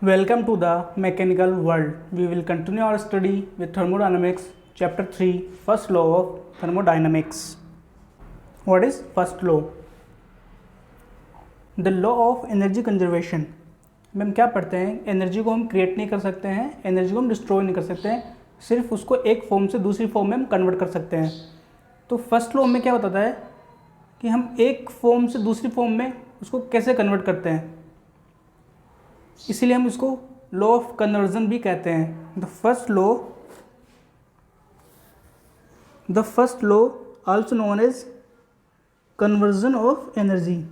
Welcome to the mechanical world. We will continue our study with thermodynamics, chapter 3, first law of thermodynamics. What is first law? The law of energy conservation. में हम क्या पढ़ते हैं? Energy को हम create नहीं कर सकते हैं, एनर्जी को हम डिस्ट्रॉय नहीं कर सकते हैं, सिर्फ उसको एक फॉर्म से दूसरी फॉर्म में हम कन्वर्ट कर सकते हैं. तो फर्स्ट लॉ में क्या बताता है कि हम एक फॉर्म से दूसरी फॉर्म में उसको कैसे कन्वर्ट करते हैं. इसीलिए हम इसको लॉ ऑफ कन्वर्जन भी कहते हैं. The first law also known as conversion of energy.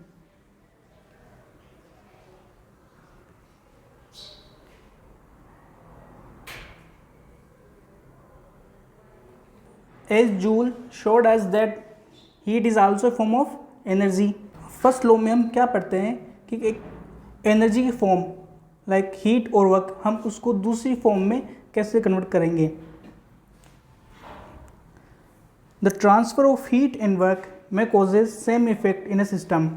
As Joule showed us that heat is also a form of energy. First law में हम क्या पढ़ते हैं कि एक एनर्जी की फॉर्म लाइक हीट और वर्क हम उसको दूसरी फॉर्म में कैसे कन्वर्ट करेंगे. The transfer of heat and work में causes same effect in a system.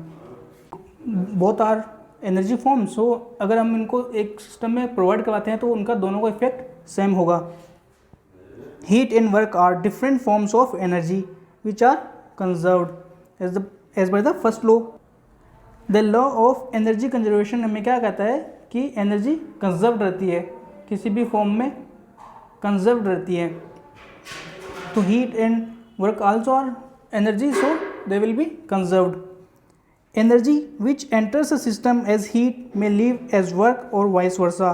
Both are energy form, so अगर हम इनको एक सिस्टम में प्रोवाइड करवाते हैं तो उनका दोनों का इफेक्ट सेम होगा. Heat and work are different forms of energy which are conserved as by the first law. The law of energy conservation हमें क्या कहता है कि एनर्जी कंजर्व रहती है, किसी भी फॉर्म में कंजर्व रहती है. तो heat and work also are energy, so they will be conserved. Energy which enters a system as heat may leave as work or vice versa.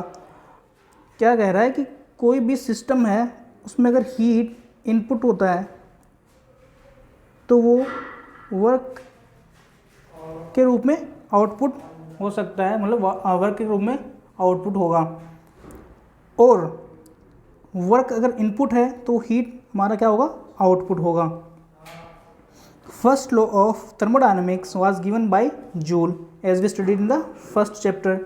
क्या कह रहा है कि कोई भी सिस्टम है उसमें अगर हीट इनपुट होता है तो वो वर्क के रूप में आउटपुट हो सकता है, मतलब वर्क के रूप में आउटपुट होगा. और वर्क अगर इनपुट है तो हीट हमारा क्या होगा, आउटपुट होगा. First law of thermodynamics was given by Joule as we studied in the first chapter.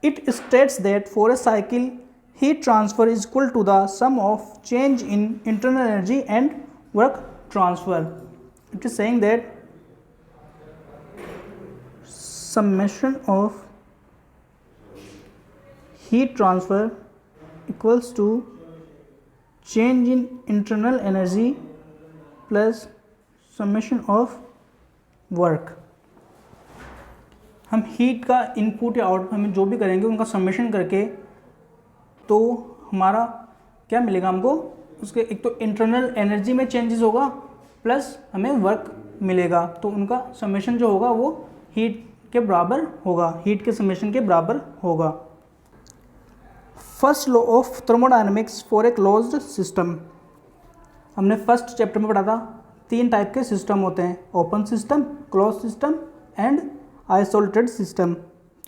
It states that for a cycle heat transfer is equal to the sum of change in internal energy and work transfer. It is saying that summation of heat transfer equals to change in internal energy plus summation of work. हम heat का input या output हमें जो भी करेंगे उनका summation करके तो हमारा क्या मिलेगा हमको, उसके एक तो इंटरनल एनर्जी में चेंजेस होगा प्लस हमें वर्क मिलेगा. तो उनका समेशन जो होगा वो हीट के बराबर होगा, हीट के समेशन के बराबर होगा. First law of thermodynamics for a closed system. हमने फर्स्ट चैप्टर में पढ़ा था 3 टाइप के सिस्टम होते हैं, open system, close system and isolated system.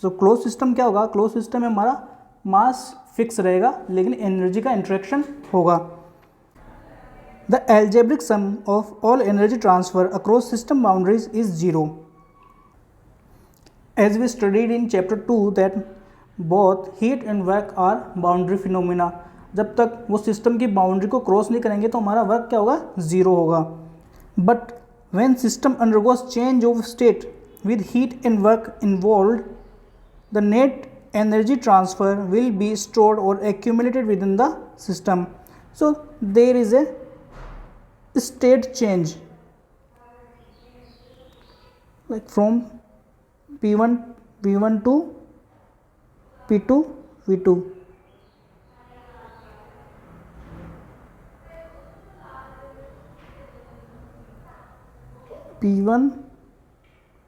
तो क्लोज सिस्टम क्या होगा, क्लोज सिस्टम में हमारा मास फिक्स रहेगा लेकिन एनर्जी का इंटरेक्शन होगा. The algebraic sum of all energy transfer across system boundaries is 0. As we studied in chapter 2 that both heat and work are boundary phenomena. जब तक वो सिस्टम की बाउंड्री को क्रॉस नहीं करेंगे तो हमारा वर्क क्या होगा, 0 होगा. But when system undergoes change of state with heat and work involved, the net energy transfer will be stored or accumulated within the system. So there is a state change like from P1 V1 to P2 V2. P1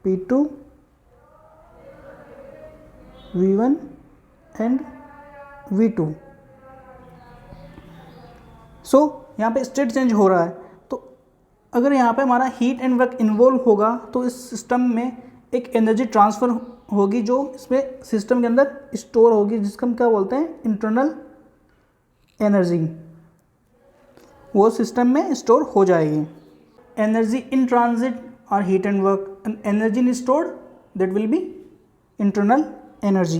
P2 V1 and V2. सो यहाँ पे state change हो रहा है. तो अगर यहाँ पे हमारा हीट एंड वर्क इन्वॉल्व होगा तो इस सिस्टम में एक एनर्जी ट्रांसफ़र होगी जो इसमें सिस्टम के अंदर स्टोर होगी, जिसको हम क्या बोलते हैं, इंटरनल एनर्जी. वो सिस्टम में स्टोर हो जाएगी. एनर्जी इन ट्रांजिट और heat and work, and energy in stored that will be internal energy.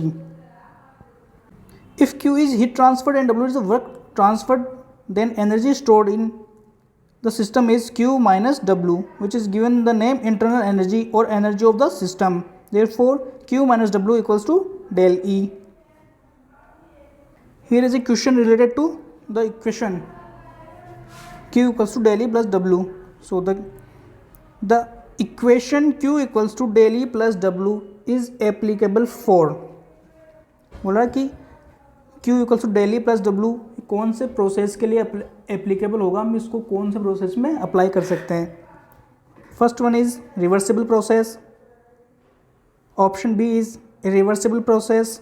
If Q is heat transferred and W is the work transferred, then energy stored in the system is Q minus W, which is given the name internal energy or energy of the system. Therefore Q minus W equals to del E. Here is a question related to the equation Q equals to del E plus W. So the equation Q equals to del E plus W is applicable for, बोला कि Q equals to del E plus W कौन से process के लिए applicable होगा, हम इसको कौन से प्रोसेस में अप्लाई कर सकते हैं. First one is reversible process, option B is reversible process,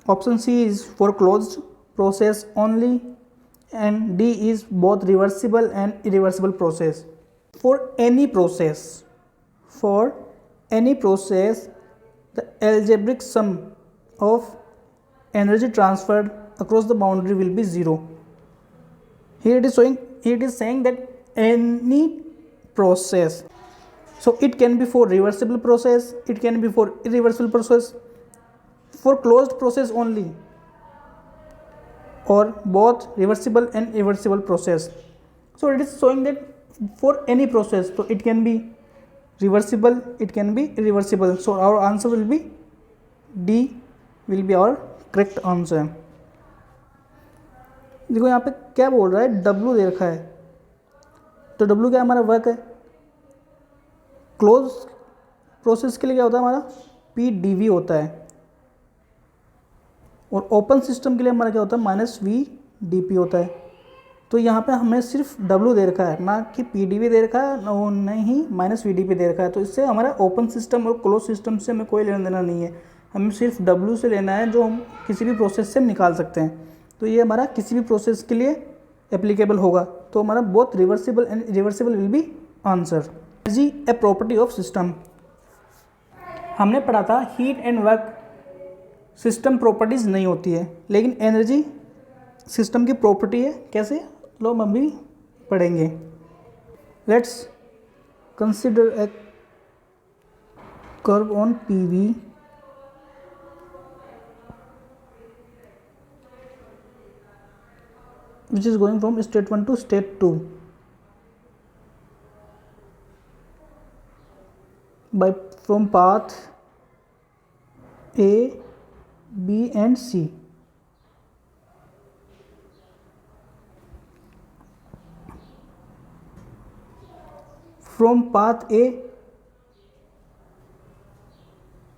option C is for closed process only, and D is both reversible and irreversible process. For any process, the algebraic sum of energy transferred across the boundary will be 0. Here it is saying that any process, so it can be for reversible process, it can be for irreversible process, for closed process only, or both reversible and irreversible process. So it is showing that for any process, so it can be reversible, it can be irreversible. So our answer will be D will be our correct answer. देखो यहाँ पे क्या बोल रहा है, W दे रखा है, तो W क्या हमारा वर्क है. क्लोज प्रोसेस के लिए क्या होता है हमारा PdV होता है, और ओपन सिस्टम के लिए हमारा क्या होता है -VdP होता है. तो यहाँ पे हमें सिर्फ W दे रखा है, ना कि PdV दे रखा है, ना ही -VdP दे रखा है. तो इससे हमारा ओपन सिस्टम और क्लोज सिस्टम से हमें कोई लेना देना नहीं है, हमें सिर्फ W से लेना है जो हम किसी भी प्रोसेस से निकाल सकते हैं. तो ये हमारा किसी भी प्रोसेस के लिए एप्लीकेबल होगा. तो हमारा both reversible and irreversible will be answer. Energy a property of system, हमने पढ़ा था heat and work system properties नहीं होती है, लेकिन एनर्जी सिस्टम की प्रॉपर्टी है. कैसे, लो हम भी पढ़ेंगे. Let's consider a curve on PV which is going from state 1 to state 2 from path A, B and C. From path A,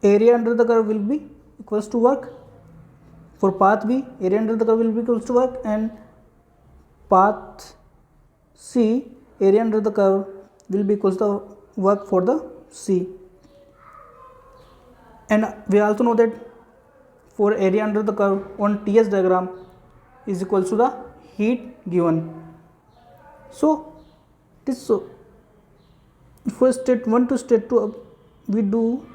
area under the curve will be equals to work. For path B, area under the curve will be equals to work, and path C, area under the curve will be equals to work for the C. And we also know that for area under the curve on TS diagram is equals to the heat given. So this, so for state 1 to state 2 we do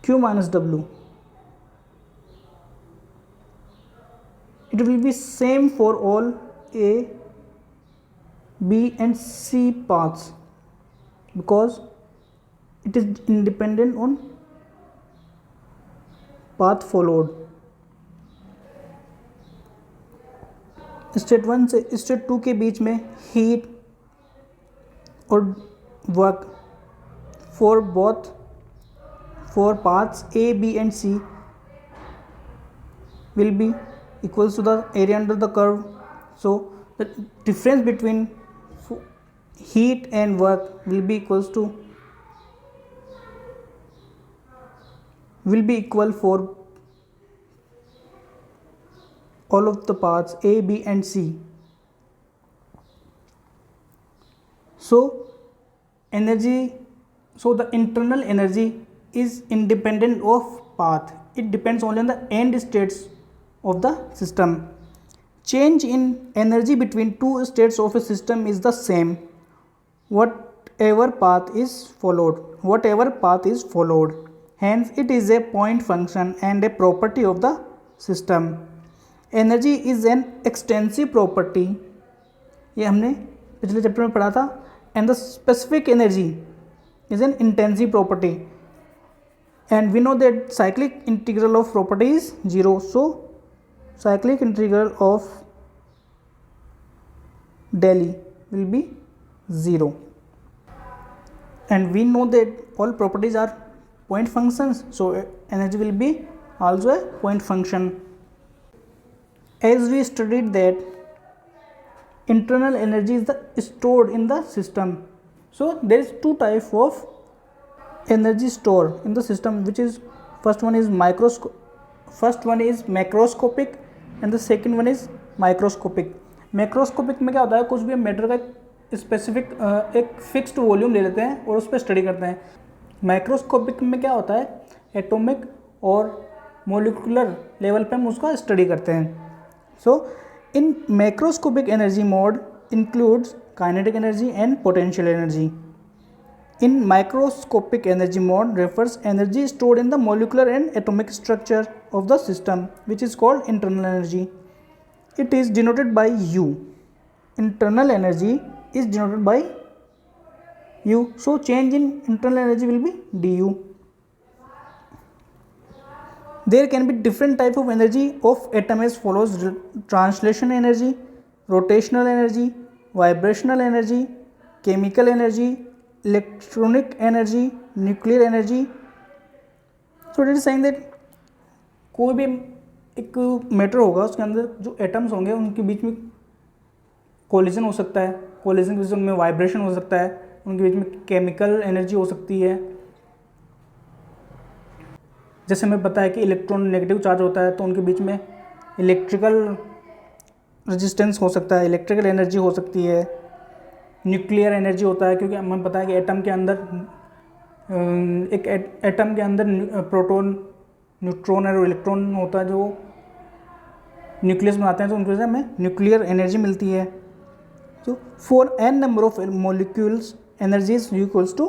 Q minus W. It will be same for all A, B and C paths because it is independent on path followed. State 1 से state 2 के बीच में heat और work for both for paths A, B and C will be equals to the area under the curve. So the difference between heat and work will be equals to will be equal for all of the paths A, B and C. So energy, so the internal energy is independent of path. It depends only on the end states of the system. Change in energy between two states of a system is the same whatever path is followed. Hence it is a point function and a property of the system. Energy is an extensive property, ये हमने पिछले chapter में पढ़ा था. And the specific energy is an intensive property, and we know that cyclic integral of property is 0. So cyclic integral of del E will be 0, and we know that all properties are point functions, so energy will be also a point function. as we studied that internal energy is stored in the system. So there is two types of energy stored in the system, which is first one is macroscopic and the second one is microscopic. Macroscopic में क्या होता है, कुछ भी matter का specific एक fixed volume ले लेते हैं और उस पर स्टडी करते हैं. माइक्रोस्कोपिक में क्या होता है, एटॉमिक और मोलिकुलर लेवल पे हम उसका स्टडी करते हैं. So in macroscopic energy mode includes kinetic energy and potential energy. In microscopic energy mode refers energy stored in the molecular and atomic structure of the system, which is called internal energy. It is denoted by U. Internal energy is denoted by U. So change in internal energy will be du. There can be different type of energy of atom as follows: translation energy, rotational energy, vibrational energy, chemical energy, electronic energy, nuclear energy. So it is saying that कोई भी एक matter होगा उसके अंदर जो atoms होंगे उनके बीच में कोलिजन हो सकता है, कोलिजन के बीच में उनमें वाइब्रेशन हो सकता है, उनके बीच में केमिकल एनर्जी हो सकती है. जैसे हमें पता है कि इलेक्ट्रॉन नेगेटिव चार्ज होता है तो उनके बीच में इलेक्ट्रिकल रेजिस्टेंस हो सकता है, इलेक्ट्रिकल एनर्जी हो सकती है. न्यूक्लियर एनर्जी होता है क्योंकि हमें पता है कि एटम के अंदर एटम के अंदर प्रोटॉन, न्यूट्रॉन और इलेक्ट्रॉन होता है जो न्यूक्लियस बनाते हैं, तो उनकी वजह से हमें न्यूक्लियर एनर्जी मिलती है. तो for N number of molecules energy is equals to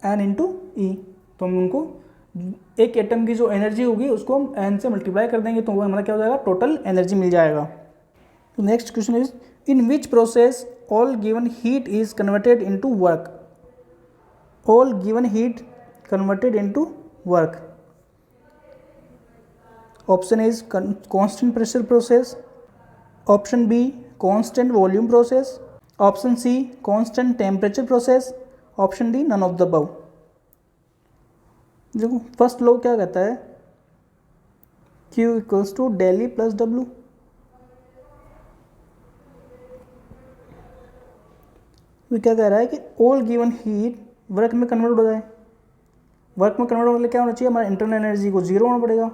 N into E. तो हम उनको एक एटम की जो एनर्जी होगी उसको हम एन से मल्टीप्लाई कर देंगे तो वो हमारा क्या हो जाएगा, टोटल एनर्जी मिल जाएगा. तो next question is in which process all given heat is converted into work. All given heat converted into work. Option is constant pressure process. Option B constant volume process. Option C constant temperature process. Option D none of the above. देखो first law क्या कहता है, Q equals to del E plus W. तो क्या कह रहा है कि ऑल गिवन हीट वर्क में कन्वर्ट हो जाए. वर्क में कन्वर्ट होने के लिए क्या होना चाहिए, हमारा इंटरनल एनर्जी को जीरो होना पड़ेगा.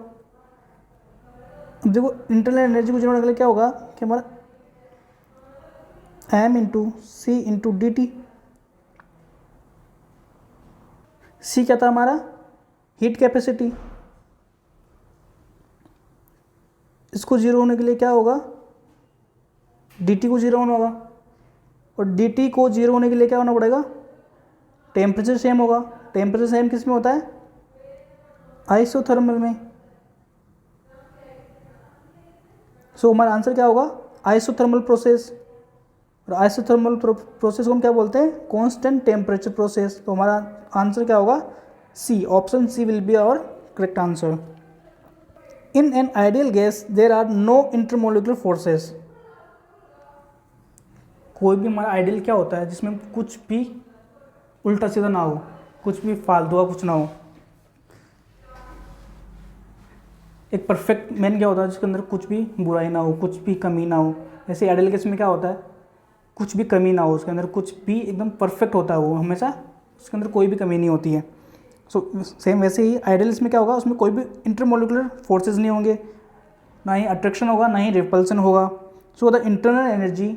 अब देखो इंटरनल एनर्जी को जीरो होने के लिए क्या होगा कि हमारा m इंटू सी इंटू डी टी. सी क्या था हमारा, हीट कैपेसिटी. इसको जीरो होने के लिए क्या होगा, डी टी को जीरो होना होगा. और dt को जीरो होने के लिए क्या होना पड़ेगा, टेम्परेचर सेम होगा. टेम्परेचर सेम किस में होता है, आइसोथर्मल में. सो हमारा आंसर क्या होगा, आइसोथर्मल प्रोसेस. और आइसोथर्मल प्रोसेस को हम क्या बोलते हैं, कांस्टेंट टेम्परेचर प्रोसेस. तो हमारा आंसर क्या होगा, C. Option C will be our correct answer. In an ideal gas there are no intermolecular forces. कोई भी हमारा आइडियल क्या होता है जिसमें कुछ भी उल्टा सीधा ना हो, कुछ भी फालतू का कुछ ना हो. एक परफेक्ट मैन क्या होता है जिसके अंदर कुछ भी बुराई ना हो, कुछ भी कमी ना हो. ऐसे आइडियल केस में क्या होता है, कुछ भी कमी ना हो, उसके अंदर कुछ भी एकदम परफेक्ट होता है, वो हमेशा उसके अंदर कोई भी कमी नहीं होती है. सो सेम वैसे ही आइडियल में क्या होगा, उसमें कोई भी इंटरमोलिकुलर फोर्सेज नहीं होंगे, ना ही अट्रैक्शन होगा ना ही रिपल्सन होगा. So the internal energy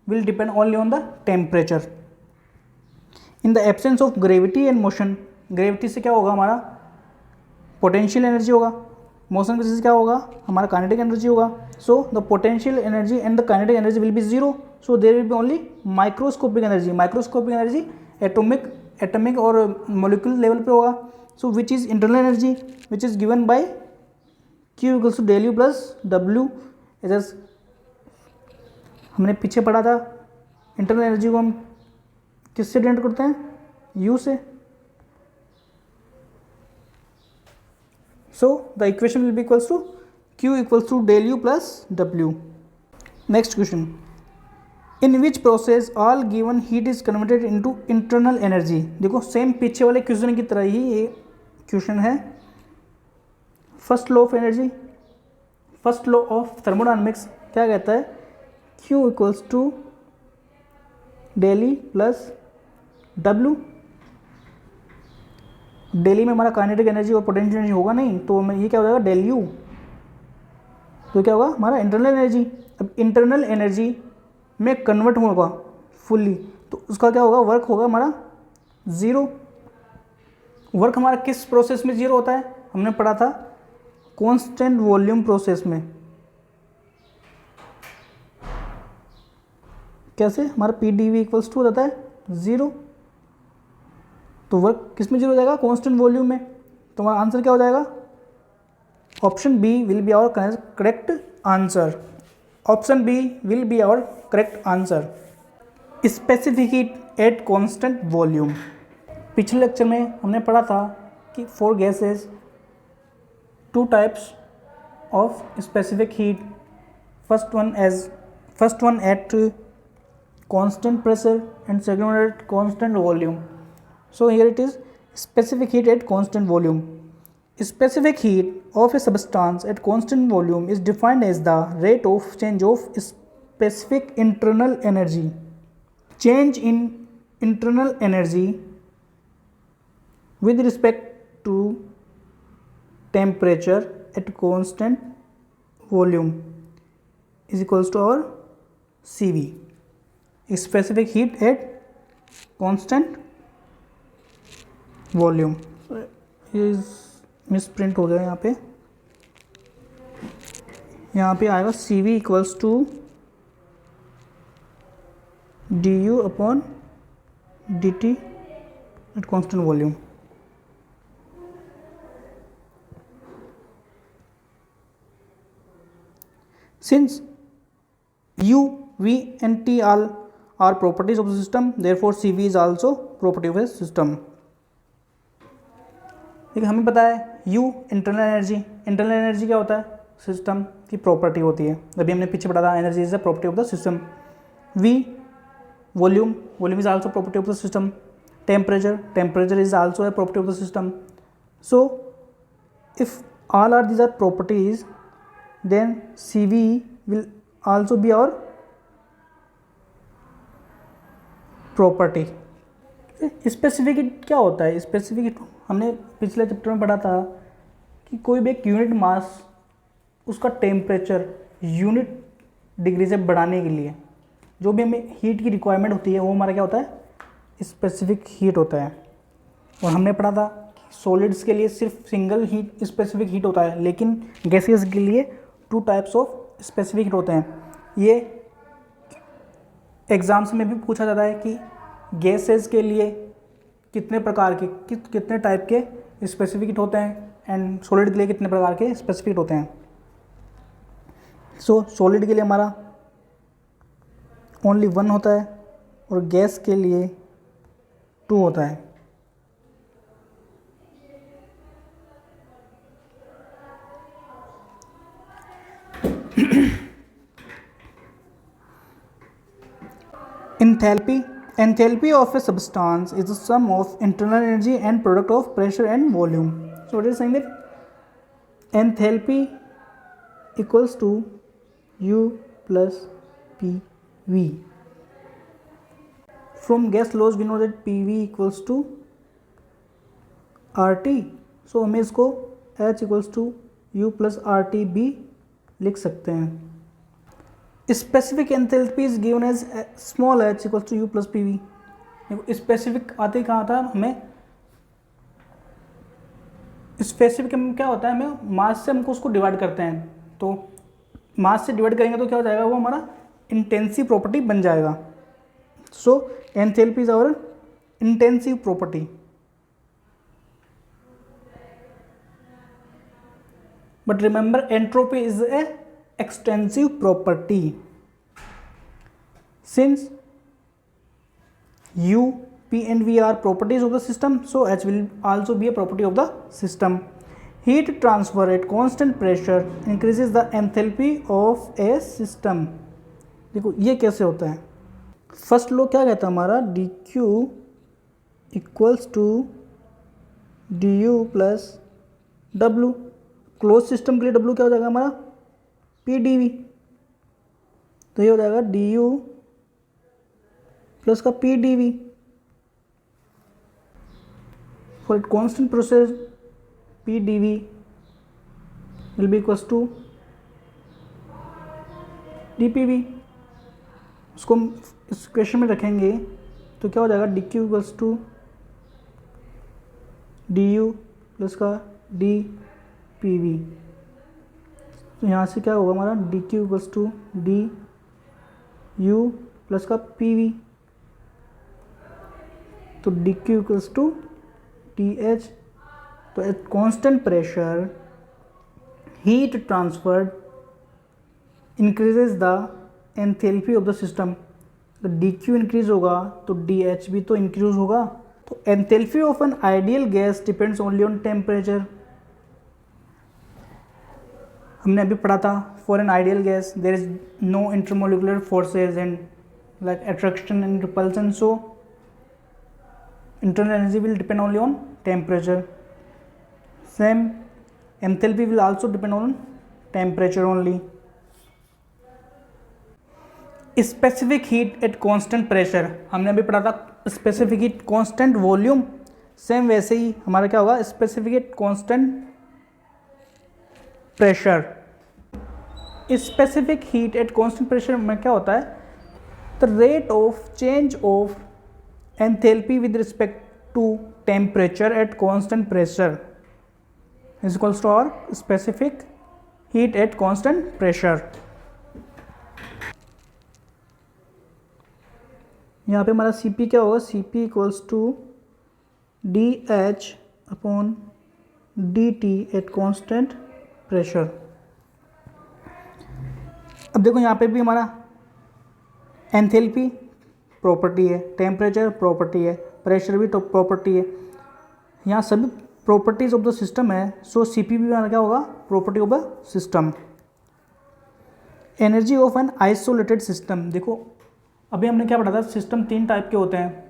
will depend only on the temperature. In the absence of gravity and motion, gravity से क्या होगा हमारा potential energy होगा, motion की वजह से क्या होगा हमारा kinetic energy होगा. So the potential energy and the kinetic energy will be zero. So there will be only microscopic energy. Microscopic energy atomic और molecule level पे होगा. So which is internal energy, which is given by Q equals to del U plus W. as हमने पीछे पढ़ा था, internal energy को हम किससे डिनोट करते हैं, U से. So the equation will be equals to Q equals to del U plus W. Next question, in which process all given heat is converted into internal energy. देखो same पीछे वाले question की तरह ही ये क्वेश्चन है. First law of energy, first law of thermodynamics, क्या कहता है, Q equals to del U plus W। Del U में हमारा काइनेटिक एनर्जी और पोटेंशियल एनर्जी होगा नहीं, तो ये क्या हो जाएगा, डेल यू। तो क्या होगा हमारा इंटरनल एनर्जी। अब इंटरनल एनर्जी में कन्वर्ट होगा फुल्ली, तो उसका क्या होगा, वर्क होगा हमारा ज़ीरो। वर्क हमारा किस प्रोसेस में ज़ीरो होता है, हमने पढ़ा था कांस्टेंट वॉल्यूम प्रोसेस में। कैसे, हमारा P D V equals to हो जाता है ज़ीरो। तो वर्क किस में जीरो हो जाएगा, कांस्टेंट वॉल्यूम में। तो हमारा आंसर क्या हो जाएगा, option B will be our correct answer. Option B will be our correct answer. Specific heat at constant volume. पिछले लेक्चर में हमने पढ़ा था कि for gases two types of specific heat, first one at constant pressure and second one at constant volume. So here it is specific heat at constant volume. Specific heat of a substance at constant volume is defined as the rate of change of specific internal energy. Change in internal energy with respect to temperature at constant volume is equals to our CV. Specific heat at constant volume. Is misprint हो गया यहाँ पे आएगा C V equals to D U upon D T at constant volume. Since U V and T are properties of the system, therefore CV is also property of a system। ठीक है, हमें पता है U इंटरनल एनर्जी क्या होता है, system की property होती है। अभी हमने पीछे पढ़ा था energy is a property of the system. V volume is also property of the system. Temperature is also a property of the system. So if all are these are properties then CV will also be our property. Specific heat क्या होता है, specific heat हमने पिछले chapter में पढ़ा था कि कोई भी एक यूनिट मास उसका टेम्परेचर यूनिट डिग्री से बढ़ाने के लिए जो भी हमें हीट की रिक्वायरमेंट होती है वो हमारा क्या होता है, स्पेसिफिक हीट होता है। और हमने पढ़ा था कि सॉलिड्स के लिए सिर्फ सिंगल हीट स्पेसिफिक हीट होता है, लेकिन गैसेस के लिए to types of specific heat होते हैं। ये एग्जाम्स में भी पूछा जाता है कि गैसेस के लिए कितने प्रकार के कितने टाइप के स्पेसिफिक हीट होते हैं एंड सॉलिड के लिए कितने प्रकार के स्पेसिफिक हीट होते हैं। सो सॉलिड के लिए हमारा ओनली वन होता है और गैस के लिए टू होता है। Enthalpy of a substance is the sum of internal energy and product of pressure and volume. So what is saying that enthalpy equals to U plus PV. From gas laws we know that PV equals to RT. So हमें इसको H equals to U plus RT भी लिख सकते हैं। Specific enthalpy is given as small h equals to u plus P V. Specific आते ही कहाँ आता है, हमें स्पेसिफिक में क्या होता है, हमें मास से हमको उसको डिवाइड करते हैं, तो मास से डिवाइड करेंगे तो क्या हो जाएगा, वो हमारा इंटेंसिव प्रॉपर्टी बन जाएगा। So enthalpy is our intensive property. But remember entropy is a extensive property. Since U, P and V are properties of the system, so H will also be a property of the system. Heat transfer at constant pressure increases the enthalpy of a system. देखो ये कैसे होता है, first law क्या कहता है हमारा, dq equals to du plus w। Close system के लिए w क्या हो जाएगा हमारा, PdV। तो ये हो जाएगा डी यू प्लस का P D V. For it constant process P D V will be equals to D P V. उसको हम इस क्वेश्चन में रखेंगे तो क्या हो जाएगा, D Q equals to D U plus का डी पी वी। तो यहाँ से क्या होगा हमारा, D Q equals to D U plus का पी वी। तो D Q equals to T H. तो at constant pressure heat transferred increases the enthalpy of the system. तो डी क्यू इंक्रीज होगा तो डी एच भी तो increase होगा। तो enthalpy of an ideal gas depends only on temperature. हमने अभी पढ़ा था, for an ideal gas there is no intermolecular forces and like attraction and repulsion, so internal energy will depend only on temperature. Same enthalpy will also depend on temperature only. Specific heat at constant pressure, हमने अभी पढ़ा था specific heat constant volume, same वैसे ही हमारा क्या होगा, specific heat constant pressure. Specific heat at constant pressure में क्या होता है, the rate of change of enthalpy with respect to temperature at constant pressure is equals to our specific heat at constant pressure. यहाँ पे हमारा Cp क्या होगा, Cp equals to D H upon D T at constant pressure. अब देखो यहाँ पे भी हमारा एंथैल्पी प्रॉपर्टी है, टेम्परेचर प्रॉपर्टी है, प्रेशर भी प्रॉपर्टी है, यहाँ सभी प्रॉपर्टीज ऑफ द सिस्टम है। सो सीपी भी हमारा क्या होगा, property of the system. Energy of N isolated system, देखो अभी हमने क्या पढ़ा था, सिस्टम तीन टाइप के होते हैं।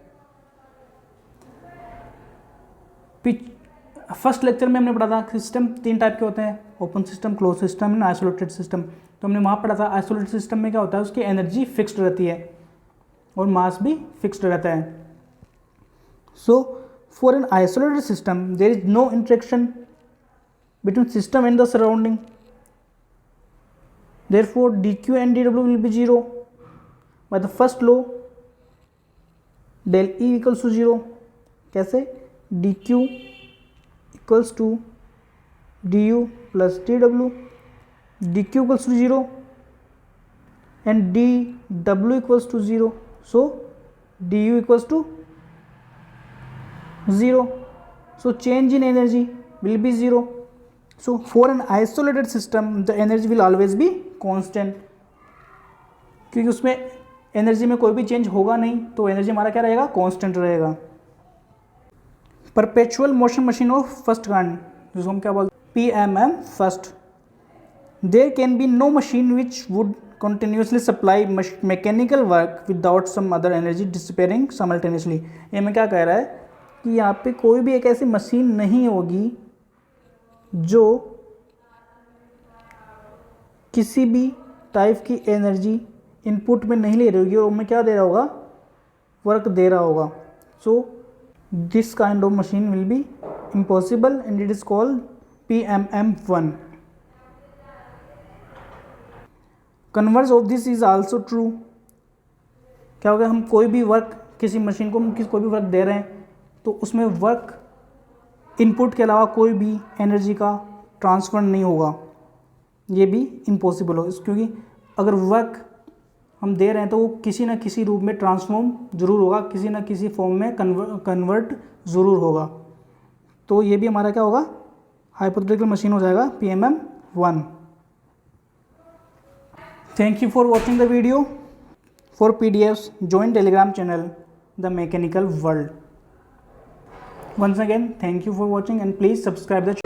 फर्स्ट लेक्चर में हमने पढ़ा था सिस्टम तीन टाइप के होते हैं, open system, close system and isolated system. तो हमने वहाँ पढ़ा था आइसोलेटेड सिस्टम में क्या होता है, उसकी एनर्जी फिक्स्ड रहती है और मास भी फिक्स्ड रहता है। So for an isolated system there is no interaction between system and the surrounding, therefore dq and dw will be 0 by the first law del E equals to 0। कैसे, dq equals to du plus dw, dq equals to 0 and dw equals to 0, so du equals to 0, so change in energy will be 0. So for an isolated system the energy will always be constant, क्योंकि उसमें energy में कोई भी change होगा नहीं, तो energy हमारा क्या रहेगा, कांस्टेंट रहेगा। Perpetual motion machine of first kind, जिसको हम क्या बोलते हैं, PMM first. There can be no machine which would continuously supply mechanical work without some other energy disappearing simultaneously. ये मैं क्या कह रहा है कि यहाँ पे कोई भी एक ऐसी मशीन नहीं होगी जो किसी भी टाइप की एनर्जी इनपुट में नहीं ले रही होगी और उनमें क्या दे रहा होगा, वर्क दे रहा होगा। So this kind of machine will be impossible and it is called PMM1। Converse of this is also true. क्या होगा, हम कोई भी वर्क, किसी मशीन को हम कोई भी वर्क दे रहे हैं तो उसमें वर्क इनपुट के अलावा कोई भी एनर्जी का ट्रांसफ़र नहीं होगा, ये भी इम्पॉसिबल हो, क्योंकि अगर वर्क हम दे रहे हैं तो वो किसी न किसी रूप में ट्रांसफॉर्म ज़रूर होगा, किसी न किसी फॉर्म में कन्वर्ट ज़रूर होगा। तो ये भी हमारा क्या होगा, हाइपोथेटिकल मशीन हो जाएगा PMM1। Thank you for watching the video. For PDFs join Telegram channel The Mechanical World। Once again, thank you for watching and please subscribe the channel.